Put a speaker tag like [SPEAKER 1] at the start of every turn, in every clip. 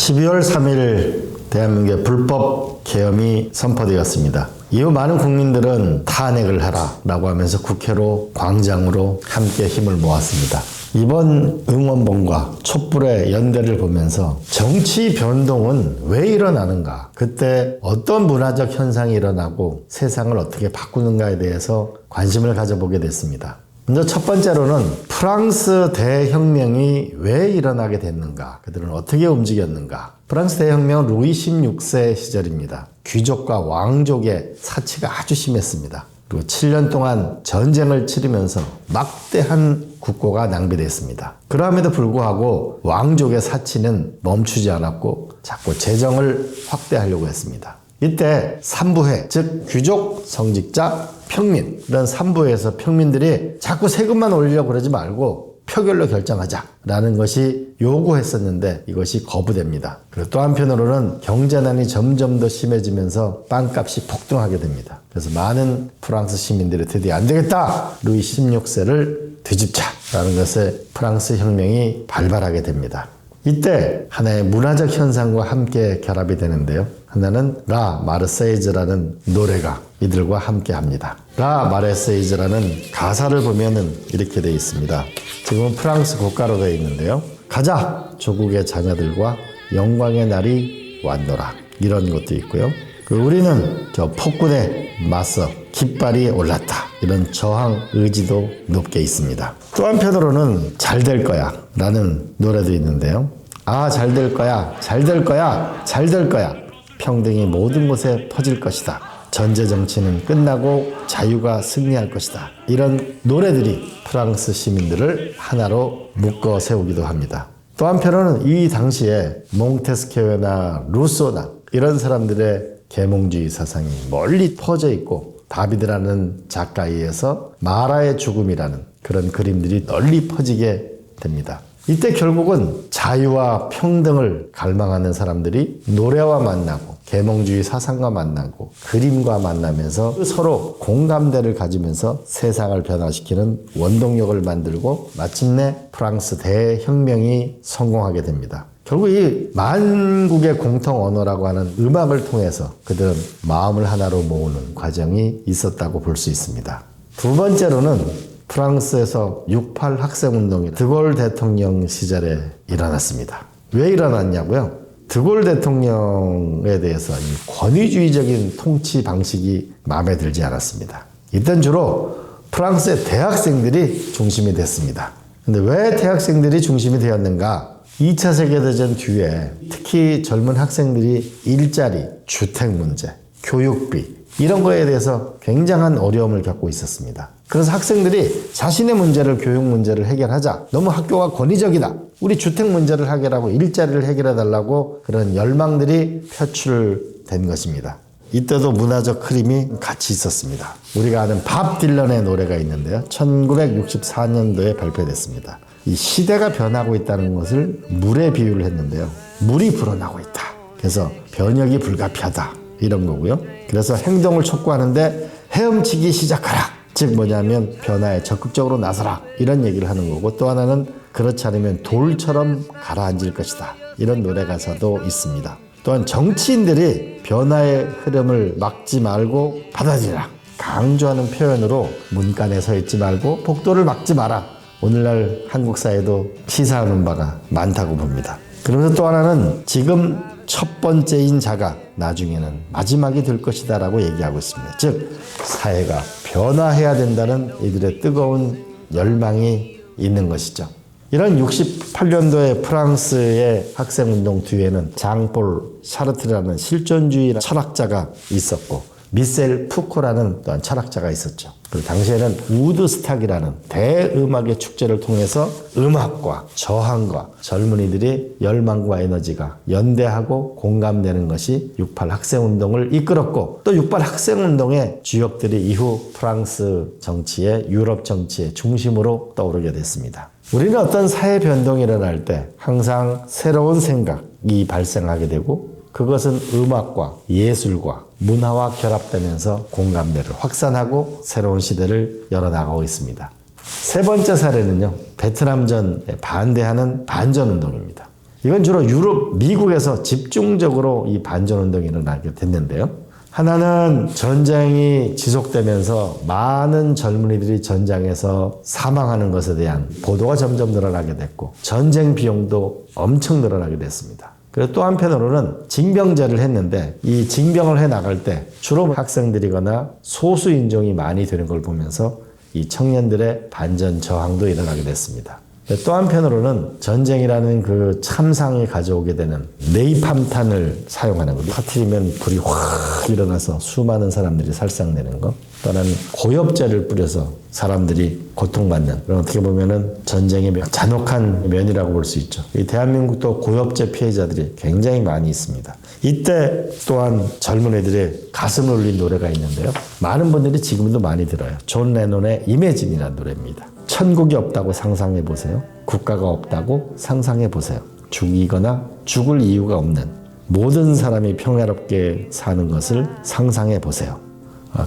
[SPEAKER 1] 12월 3일 대한민국의 불법 계엄이 선포되었습니다. 이후 많은 국민들은 탄핵을 하라 라고 하면서 국회로 광장으로 함께 힘을 모았습니다. 이번 응원봉과 촛불의 연대를 보면서 정치 변동은 왜 일어나는가, 그때 어떤 문화적 현상이 일어나고 세상을 어떻게 바꾸는가에 대해서 관심을 가져보게 됐습니다. 먼저 첫 번째로는 프랑스 대혁명이 왜 일어나게 됐는가, 그들은 어떻게 움직였는가. 프랑스 대혁명은 루이 16세 시절입니다. 귀족과 왕족의 사치가 아주 심했습니다. 그리고 7년 동안 전쟁을 치르면서 막대한 국고가 낭비됐습니다. 그럼에도 불구하고 왕족의 사치는 멈추지 않았고 자꾸 재정을 확대하려고 했습니다. 이때 삼부회, 즉 귀족, 성직자, 평민, 이런 삼부회에서 평민들이 자꾸 세금만 올리려고 그러지 말고 표결로 결정하자라는 것이 요구했었는데 이것이 거부됩니다. 그리고 또 한편으로는 경제난이 점점 더 심해지면서 빵값이 폭등하게 됩니다. 그래서 많은 프랑스 시민들이 드디어 안 되겠다! 루이 16세를 뒤집자라는 것에 프랑스 혁명이 발발하게 됩니다. 이때 하나의 문화적 현상과 함께 결합이 되는데요. 하나는 라 마르세이즈라는 노래가 이들과 함께 합니다. 라 마르세이즈라는 가사를 보면은 이렇게 되어 있습니다. 지금은 프랑스 국가로 되어 있는데요. 가자 조국의 자녀들과 영광의 날이 왔노라, 이런 것도 있고요. 우리는 저 폭군에 맞서 깃발이 올랐다, 이런 저항 의지도 높게 있습니다. 또 한편으로는 잘 될 거야 라는 노래도 있는데요. 아, 잘 될 거야, 잘 될 거야, 잘 될 거야. 평등이 모든 곳에 퍼질 것이다. 전제 정치는 끝나고 자유가 승리할 것이다. 이런 노래들이 프랑스 시민들을 하나로 묶어 세우기도 합니다. 또 한편으로는 이 당시에 몽테스키오나 루소나 이런 사람들의 계몽주의 사상이 멀리 퍼져 있고 다비드라는 작가에 의해서 마라의 죽음이라는 그런 그림들이 널리 퍼지게 됩니다. 이때 결국은 자유와 평등을 갈망하는 사람들이 노래와 만나고 계몽주의 사상과 만나고 그림과 만나면서 서로 공감대를 가지면서 세상을 변화시키는 원동력을 만들고 마침내 프랑스 대혁명이 성공하게 됩니다. 결국 이 만국의 공통 언어라고 하는 음악을 통해서 그들은 마음을 하나로 모으는 과정이 있었다고 볼 수 있습니다. 두 번째로는 프랑스에서 6.8 학생운동이 드골 대통령 시절에 일어났습니다. 왜 일어났냐고요? 드골 대통령에 대해서 이 권위주의적인 통치 방식이 마음에 들지 않았습니다. 이땐 주로 프랑스의 대학생들이 중심이 됐습니다. 근데 왜 대학생들이 중심이 되었는가? 2차 세계대전 뒤에 특히 젊은 학생들이 일자리, 주택 문제, 교육비 이런 거에 대해서 굉장한 어려움을 겪고 있었습니다. 그래서 학생들이 자신의 문제를, 교육 문제를 해결하자. 너무 학교가 권위적이다. 우리 주택 문제를 해결하고 일자리를 해결해달라고 그런 열망들이 표출된 것입니다. 이때도 문화적 흐름이 같이 있었습니다. 우리가 아는 밥 딜런의 노래가 있는데요. 1964년도에 발표됐습니다. 이 시대가 변하고 있다는 것을 물에 비유를 했는데요. 물이 불어나고 있다. 그래서 변혁이 불가피하다. 이런 거고요. 그래서 행동을 촉구하는데 헤엄치기 시작하라. 즉 뭐냐면 변화에 적극적으로 나서라. 이런 얘기를 하는 거고, 또 하나는 그렇지 않으면 돌처럼 가라앉을 것이다. 이런 노래 가사도 있습니다. 또한 정치인들이 변화의 흐름을 막지 말고 받아들이라. 강조하는 표현으로 문간에 서 있지 말고 복도를 막지 마라. 오늘날 한국 사회도 시사하는 바가 많다고 봅니다. 그러면서 또 하나는 지금 첫 번째인 자가 나중에는 마지막이 될 것이다 라고 얘기하고 있습니다. 즉 사회가 변화해야 된다는 이들의 뜨거운 열망이 있는 것이죠. 이런 68년도에 프랑스의 학생운동 뒤에는 장폴 샤르트라는 실존주의 철학자가 있었고 미셀 푸코라는 또한 철학자가 있었죠. 그리고 당시에는 우드스탁이라는 대음악의 축제를 통해서 음악과 저항과 젊은이들이 열망과 에너지가 연대하고 공감되는 것이 6.8 학생운동을 이끌었고, 또 6.8 학생운동의 주역들이 이후 프랑스 정치의, 유럽 정치의 중심으로 떠오르게 됐습니다. 우리는 어떤 사회 변동이 일어날 때 항상 새로운 생각이 발생하게 되고, 그것은 음악과 예술과 문화와 결합되면서 공감대를 확산하고 새로운 시대를 열어나가고 있습니다. 세 번째 사례는요, 베트남전에 반대하는 반전운동입니다. 이건 주로 유럽, 미국에서 집중적으로 이 반전운동이 일어나게 됐는데요. 하나는 전쟁이 지속되면서 많은 젊은이들이 전장에서 사망하는 것에 대한 보도가 점점 늘어나게 됐고 전쟁 비용도 엄청 늘어나게 됐습니다. 그리고 또 한편으로는 징병제를 했는데 이 징병을 해 나갈 때 주로 학생들이거나 소수 인종이 많이 되는 걸 보면서 이 청년들의 반전 저항도 일어나게 됐습니다. 또 한편으로는 전쟁이라는 그 참상이 가져오게 되는 네이팜탄을 사용하는 것. 터뜨리면 불이 확 일어나서 수많은 사람들이 살상되는 것. 또는 고엽제를 뿌려서 사람들이 고통받는 그런 어떻게 보면은 전쟁의 잔혹한 면이라고 볼 수 있죠. 이 대한민국도 고엽제 피해자들이 굉장히 많이 있습니다. 이때 또한 젊은 애들의 가슴을 울린 노래가 있는데요. 많은 분들이 지금도 많이 들어요. 존 레논의 이매진이라는 노래입니다. 천국이 없다고 상상해 보세요. 국가가 없다고 상상해 보세요. 죽이거나 죽을 이유가 없는 모든 사람이 평화롭게 사는 것을 상상해 보세요.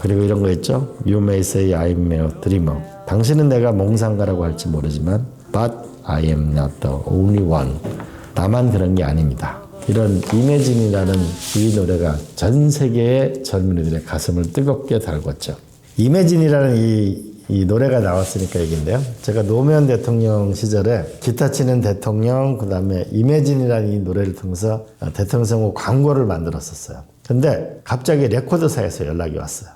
[SPEAKER 1] 그리고 이런 거 있죠. You may say I'm a dreamer. 당신은 내가 몽상가라고 할지 모르지만 But I am not the only one. 나만 그런 게 아닙니다. 이런 이매진이라는 이 노래가 전 세계의 젊은이들의 가슴을 뜨겁게 달궜죠. 이매진이라는 이 노래가 나왔으니까 얘기인데요. 제가 노무현 대통령 시절에 기타 치는 대통령, 그 다음에 이매진이라는 이 노래를 통해서 대통령 선거 광고를 만들었었어요. 근데 갑자기 레코드사에서 연락이 왔어요.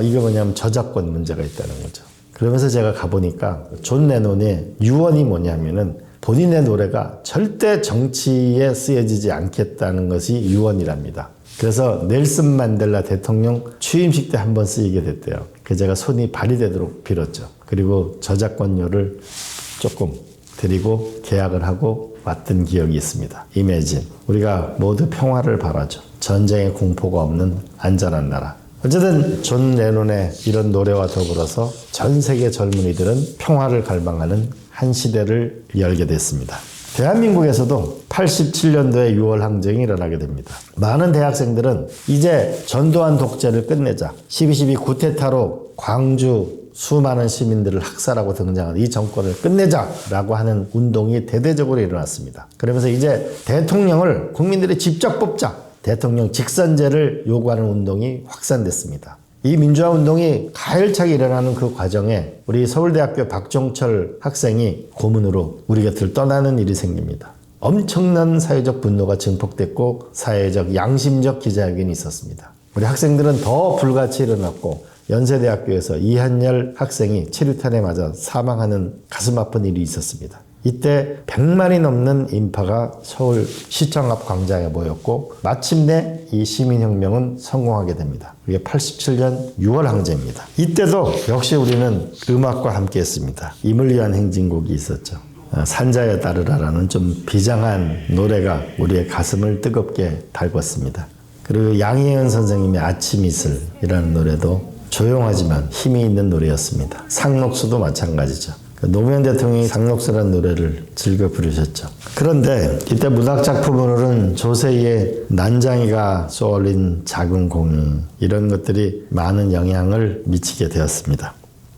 [SPEAKER 1] 이게 뭐냐면 저작권 문제가 있다는 거죠. 그러면서 제가 가보니까 존 레논의 유언이 뭐냐면은 본인의 노래가 절대 정치에 쓰여지지 않겠다는 것이 유언이랍니다. 그래서 넬슨 만델라 대통령 취임식 때 한번 쓰이게 됐대요. 그래서 제가 손이 발이 되도록 빌었죠. 그리고 저작권료를 조금 드리고 계약을 하고 왔던 기억이 있습니다. 이매진. 우리가 모두 평화를 바라죠. 전쟁의 공포가 없는 안전한 나라. 어쨌든 존 레논의 이런 노래와 더불어서 전 세계 젊은이들은 평화를 갈망하는 한 시대를 열게 됐습니다. 대한민국에서도 87년도에 6월 항쟁이 일어나게 됩니다. 많은 대학생들은 이제 전두환 독재를 끝내자, 12.12 쿠데타로 광주 수많은 시민들을 학살하고 등장한 이 정권을 끝내자라고 하는 운동이 대대적으로 일어났습니다. 그러면서 이제 대통령을 국민들이 직접 뽑자, 대통령 직선제를 요구하는 운동이 확산됐습니다. 이 민주화 운동이 가열차게 일어나는 그 과정에 우리 서울대학교 박종철 학생이 고문으로 우리 곁을 떠나는 일이 생깁니다. 엄청난 사회적 분노가 증폭됐고 사회적 양심적 기자회견이 있었습니다. 우리 학생들은 더 불같이 일어났고 연세대학교에서 이한열 학생이 체류탄에 맞아 사망하는 가슴 아픈 일이 있었습니다. 이때 100만이 넘는 인파가 서울 시청 앞 광장에 모였고 마침내 이 시민혁명은 성공하게 됩니다. 그게 87년 6월 항쟁입니다. 이때도 역시 우리는 음악과 함께 했습니다. 임을 위한 행진곡이 있었죠. 산자에 따르라라는 좀 비장한 노래가 우리의 가슴을 뜨겁게 달궜습니다. 그리고 양희은 선생님의 아침 이슬이라는 노래도 조용하지만 힘이 있는 노래였습니다. 상록수도 마찬가지죠. 노무현 대통령이 상록수라는 노래를 즐겨 부르셨죠. 그런데 이때 문학작품으로는 조세희의 난장이가 쏘아올린 작은 공이 이런 것들이 많은 영향을 미치게 되었습니다.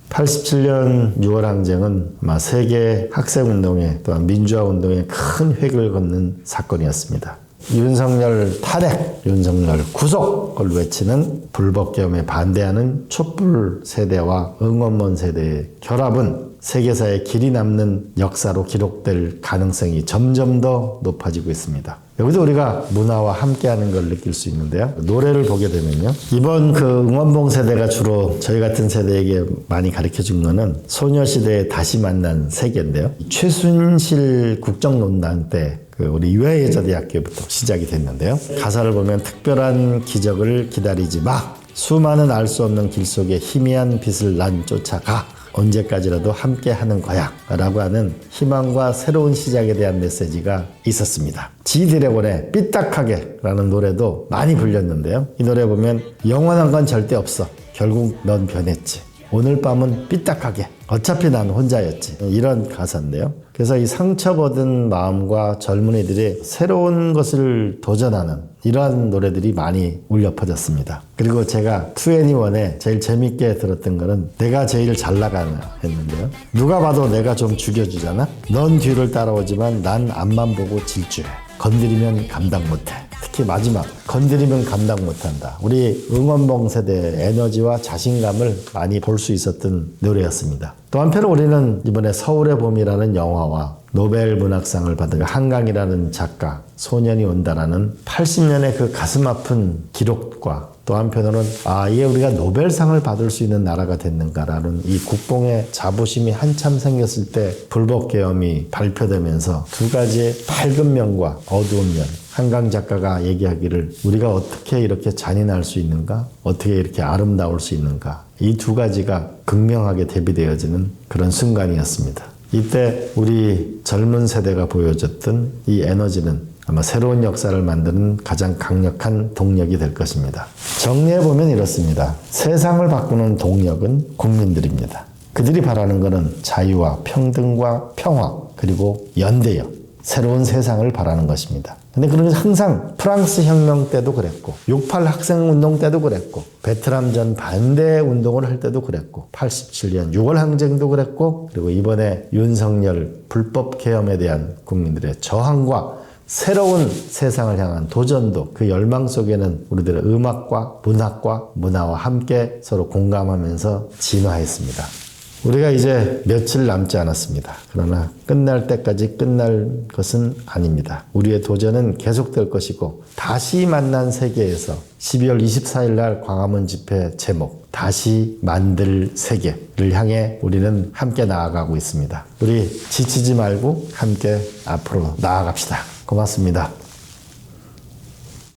[SPEAKER 1] 87년 6월 항쟁은 아마 세계 학생운동에 또한 민주화운동에 큰 획을 걷는 사건이었습니다. 윤석열 탄핵, 윤석열 구속을 외치는 불법계엄에 반대하는 촛불 세대와 응원문 세대의 결합은 세계사에 길이 남는 역사로 기록될 가능성이 점점 더 높아지고 있습니다. 여기도 우리가 문화와 함께하는 걸 느낄 수 있는데요. 노래를 보게 되면요. 이번 그 응원봉 세대가 주로 저희 같은 세대에게 많이 가르쳐준 거는 소녀시대의 다시 만난 세계인데요. 최순실 국정농단 때 우리 유해여자대학교부터 시작이 됐는데요. 가사를 보면 특별한 기적을 기다리지 마. 수많은 알 수 없는 길 속에 희미한 빛을 난 쫓아가. 언제까지라도 함께 하는 거야 라고 하는 희망과 새로운 시작에 대한 메시지가 있었습니다. 지드래곤의 삐딱하게 라는 노래도 많이 불렸는데요. 이 노래 보면 영원한 건 절대 없어. 결국 넌 변했지. 오늘 밤은 삐딱하게. 어차피 난 혼자였지. 이런 가사인데요. 그래서 이 상처받은 마음과 젊은이들이 새로운 것을 도전하는 이러한 노래들이 많이 울려 퍼졌습니다. 그리고 제가 2NE1에 제일 재밌게 들었던 거는 내가 제일 잘 나가나 했는데요. 누가 봐도 내가 좀 죽여주잖아? 넌 뒤를 따라오지만 난 앞만 보고 질주해. 건드리면 감당 못해. 특히 마지막 건드리면 감당 못한다. 우리 응원봉 세대의 에너지와 자신감을 많이 볼 수 있었던 노래였습니다. 또 한편으로 우리는 이번에 서울의 봄이라는 영화와 노벨 문학상을 받은 한강이라는 작가, 소년이 온다라는 80년의 그 가슴 아픈 기록과 또 한편으로는 이게 우리가 노벨상을 받을 수 있는 나라가 됐는가라는 이 국뽕의 자부심이 한참 생겼을 때 불법계엄이 발표되면서 두 가지의 밝은 면과 어두운 면, 한강 작가가 얘기하기를 우리가 어떻게 이렇게 잔인할 수 있는가? 어떻게 이렇게 아름다울 수 있는가? 이 두 가지가 극명하게 대비되어지는 그런 순간이었습니다. 이때 우리 젊은 세대가 보여줬던 이 에너지는 아마 새로운 역사를 만드는 가장 강력한 동력이 될 것입니다. 정리해보면 이렇습니다. 세상을 바꾸는 동력은 국민들입니다. 그들이 바라는 것은 자유와 평등과 평화 그리고 연대요. 새로운 세상을 바라는 것입니다. 근데 그런 게 항상 프랑스 혁명 때도 그랬고 6.8 학생운동 때도 그랬고 베트남전 반대 운동을 할 때도 그랬고 87년 6월 항쟁도 그랬고 그리고 이번에 윤석열 불법 계엄에 대한 국민들의 저항과 새로운 세상을 향한 도전도 그 열망 속에는 우리들의 음악과 문학과 문화와 함께 서로 공감하면서 진화했습니다. 우리가 이제 며칠 남지 않았습니다. 그러나 끝날 때까지 끝날 것은 아닙니다. 우리의 도전은 계속될 것이고 다시 만난 세계에서 12월 24일 날 광화문 집회 제목 다시 만들 세계를 향해 우리는 함께 나아가고 있습니다. 우리 지치지 말고 함께 앞으로 나아갑시다. 고맙습니다.